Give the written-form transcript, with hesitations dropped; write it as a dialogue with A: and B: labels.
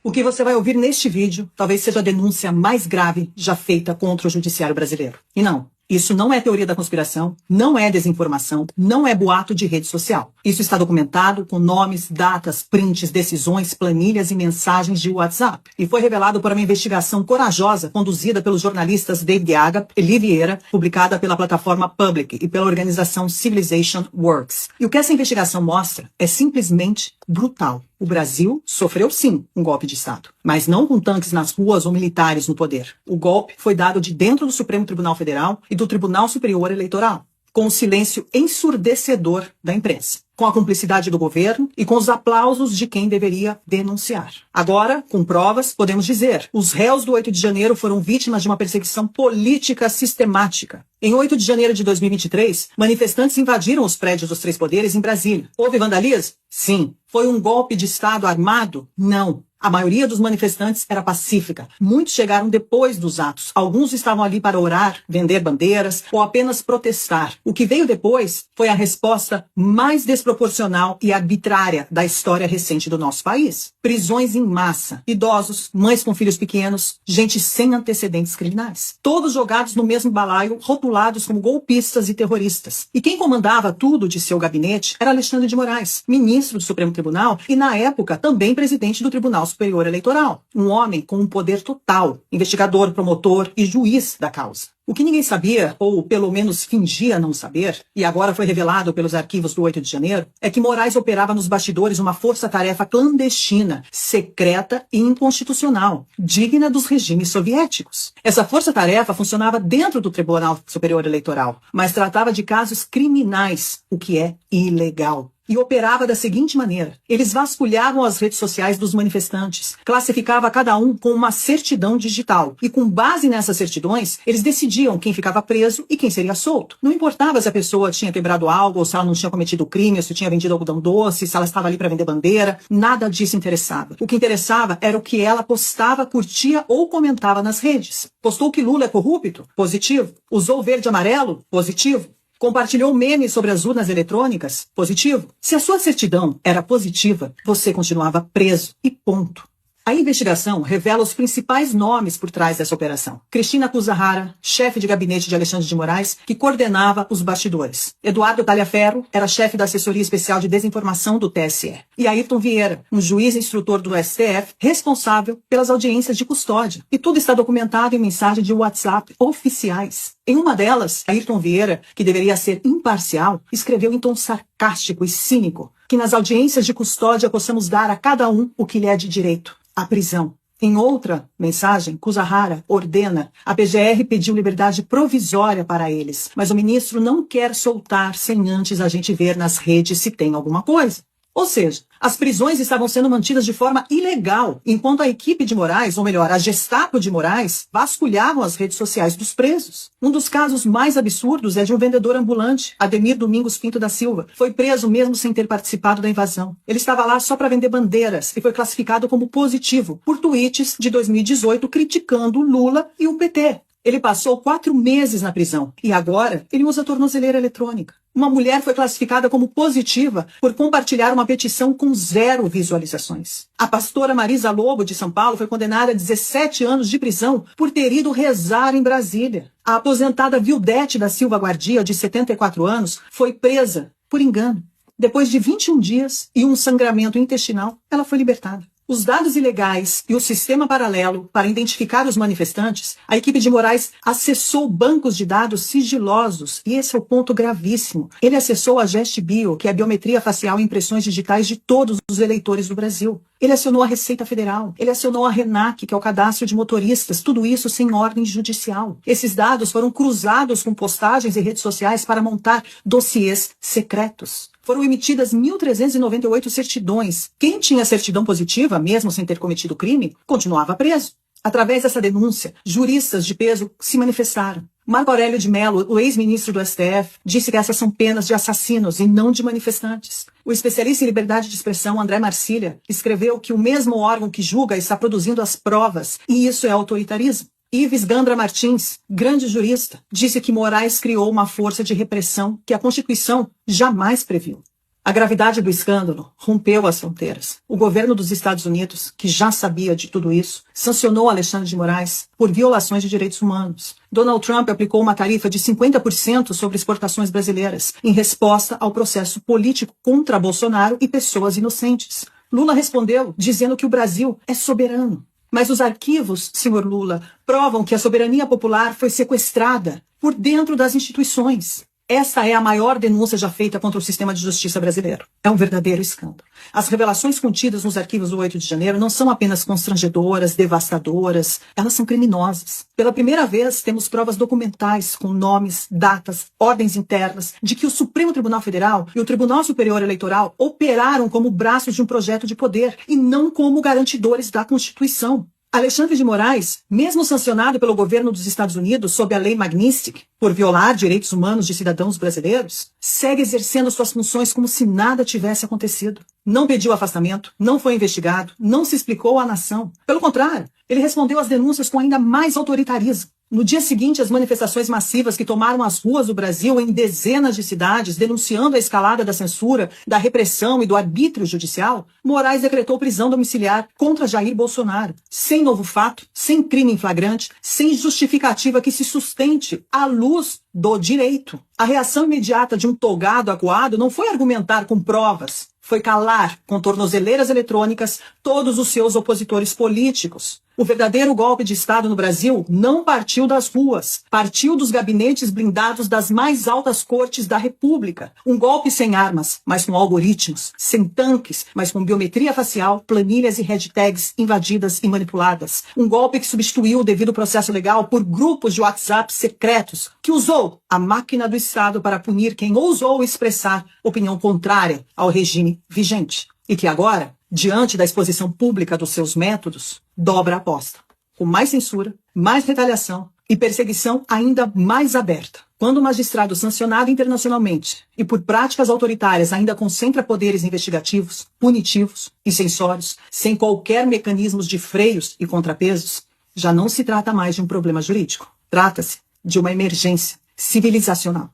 A: O que você vai ouvir neste vídeo talvez seja a denúncia mais grave já feita contra o judiciário brasileiro. E não, isso não é teoria da conspiração, não é desinformação, não é boato de rede social. Isso está documentado com nomes, datas, prints, decisões, planilhas e mensagens de WhatsApp. E foi revelado por uma investigação corajosa conduzida pelos jornalistas David Aga e Lee Vieira, publicada pela plataforma Public e pela organização Civilization Works. E o que essa investigação mostra é simplesmente brutal. O Brasil sofreu sim um golpe de Estado, mas não com tanques nas ruas ou militares no poder. O golpe foi dado de dentro do Supremo Tribunal Federal e do Tribunal Superior Eleitoral, com o silêncio ensurdecedor da imprensa, com a cumplicidade do governo e com os aplausos de quem deveria denunciar. Agora, com provas, podemos dizer, os réus do 8 de janeiro foram vítimas de uma perseguição política sistemática. Em 8 de janeiro de 2023, manifestantes invadiram os prédios dos três poderes em Brasília. Houve vandalismo? Sim. Foi um golpe de Estado armado? Não. A maioria dos manifestantes era pacífica. Muitos chegaram depois dos atos. Alguns estavam ali para orar, vender bandeiras ou apenas protestar. O que veio depois foi a resposta mais desproporcional e arbitrária da história recente do nosso país. Prisões em massa, idosos, mães com filhos pequenos, gente sem antecedentes criminais. Todos jogados no mesmo balaio, rotulados como golpistas e terroristas. E quem comandava tudo de seu gabinete era Alexandre de Moraes, ministro do Supremo Tribunal e, na época, também presidente do Tribunal Superior Eleitoral. Um homem com um poder total, investigador, promotor e juiz da causa. O que ninguém sabia, ou pelo menos fingia não saber, e agora foi revelado pelos arquivos do 8 de janeiro, é que Moraes operava nos bastidores uma força-tarefa clandestina, secreta e inconstitucional, digna dos regimes soviéticos. Essa força-tarefa funcionava dentro do Tribunal Superior Eleitoral, mas tratava de casos criminais, o que é ilegal. E operava da seguinte maneira: eles vasculhavam as redes sociais dos manifestantes, classificava cada um com uma certidão digital, e com base nessas certidões, eles decidiam quem ficava preso e quem seria solto. Não importava se a pessoa tinha quebrado algo, ou se ela não tinha cometido crime, ou se tinha vendido algodão doce, se ela estava ali para vender bandeira, nada disso interessava. O que interessava era o que ela postava, curtia ou comentava nas redes. Postou que Lula é corrupto? Positivo. Usou verde e amarelo? Positivo. Compartilhou memes sobre as urnas eletrônicas? Positivo. Se a sua certidão era positiva, você continuava preso e ponto. A investigação revela os principais nomes por trás dessa operação. Cristina Kuzahara, chefe de gabinete de Alexandre de Moraes, que coordenava os bastidores. Eduardo Talhaferro era chefe da assessoria especial de desinformação do TSE. E Ayrton Vieira, um juiz instrutor do STF, responsável pelas audiências de custódia. E tudo está documentado em mensagens de WhatsApp oficiais. Em uma delas, Ayrton Vieira, que deveria ser imparcial, escreveu em tom sarcástico e cínico que nas audiências de custódia possamos dar a cada um o que lhe é de direito: a prisão. Em outra mensagem, Kuzahara ordena: a PGR pediu liberdade provisória para eles, mas o ministro não quer soltar sem antes a gente ver nas redes se tem alguma coisa. Ou seja, as prisões estavam sendo mantidas de forma ilegal, enquanto a equipe de Moraes, ou melhor, a Gestapo de Moraes, vasculhavam as redes sociais dos presos. Um dos casos mais absurdos é de um vendedor ambulante, Ademir Domingos Pinto da Silva. Foi preso mesmo sem ter participado da invasão. Ele estava lá só para vender bandeiras e foi classificado como positivo por tweets de 2018 criticando Lula e o PT. Ele passou 4 meses na prisão e agora ele usa tornozeleira eletrônica. Uma mulher foi classificada como positiva por compartilhar uma petição com 0 visualizações. A pastora Marisa Lobo, de São Paulo, foi condenada a 17 anos de prisão por ter ido rezar em Brasília. A aposentada Vildete da Silva Guardia, de 74 anos, foi presa por engano. Depois de 21 dias e um sangramento intestinal, ela foi libertada. Os dados ilegais e o sistema paralelo para identificar os manifestantes, a equipe de Moraes acessou bancos de dados sigilosos, e esse é o ponto gravíssimo. Ele acessou a GestBio, que é a biometria facial e impressões digitais de todos os eleitores do Brasil. Ele acionou a Receita Federal, ele acionou a RENAC, que é o cadastro de motoristas, tudo isso sem ordem judicial. Esses dados foram cruzados com postagens em redes sociais para montar dossiês secretos. Foram emitidas 1.398 certidões. Quem tinha certidão positiva, mesmo sem ter cometido crime, continuava preso. Através dessa denúncia, juristas de peso se manifestaram. Marco Aurélio de Mello, o ex-ministro do STF, disse que essas são penas de assassinos e não de manifestantes. O especialista em liberdade de expressão, André Marcília, escreveu que o mesmo órgão que julga está produzindo as provas, e isso é autoritarismo. Ives Gandra Martins, grande jurista, disse que Moraes criou uma força de repressão que a Constituição jamais previu. A gravidade do escândalo rompeu as fronteiras. O governo dos Estados Unidos, que já sabia de tudo isso, sancionou Alexandre de Moraes por violações de direitos humanos. Donald Trump aplicou uma tarifa de 50% sobre exportações brasileiras, em resposta ao processo político contra Bolsonaro e pessoas inocentes. Lula respondeu dizendo que o Brasil é soberano. Mas os arquivos, senhor Lula, provam que a soberania popular foi sequestrada por dentro das instituições. Essa é a maior denúncia já feita contra o sistema de justiça brasileiro. É um verdadeiro escândalo. As revelações contidas nos arquivos do 8 de janeiro não são apenas constrangedoras, devastadoras, elas são criminosas. Pela primeira vez, temos provas documentais com nomes, datas, ordens internas de que o Supremo Tribunal Federal e o Tribunal Superior Eleitoral operaram como braços de um projeto de poder e não como garantidores da Constituição. Alexandre de Moraes, mesmo sancionado pelo governo dos Estados Unidos sob a Lei Magnitsky por violar direitos humanos de cidadãos brasileiros, segue exercendo suas funções como se nada tivesse acontecido. Não pediu afastamento, não foi investigado, não se explicou à nação. Pelo contrário, ele respondeu às denúncias com ainda mais autoritarismo. No dia seguinte, as manifestações massivas que tomaram as ruas do Brasil em dezenas de cidades, denunciando a escalada da censura, da repressão e do arbítrio judicial, Moraes decretou prisão domiciliar contra Jair Bolsonaro, sem novo fato, sem crime em flagrante, sem justificativa que se sustente à luz do direito. A reação imediata de um togado acuado não foi argumentar com provas, foi calar com tornozeleiras eletrônicas todos os seus opositores políticos. O verdadeiro golpe de Estado no Brasil não partiu das ruas, partiu dos gabinetes blindados das mais altas cortes da República. Um golpe sem armas, mas com algoritmos, sem tanques, mas com biometria facial, planilhas e hashtags invadidas e manipuladas. Um golpe que substituiu o devido processo legal por grupos de WhatsApp secretos, que usou a máquina do Estado para punir quem ousou expressar opinião contrária ao regime vigente. E que agora, diante da exposição pública dos seus métodos, dobra a aposta, com mais censura, mais retaliação e perseguição ainda mais aberta. Quando o magistrado sancionado internacionalmente e por práticas autoritárias ainda concentra poderes investigativos, punitivos e censórios, sem qualquer mecanismos de freios e contrapesos, já não se trata mais de um problema jurídico. Trata-se de uma emergência civilizacional.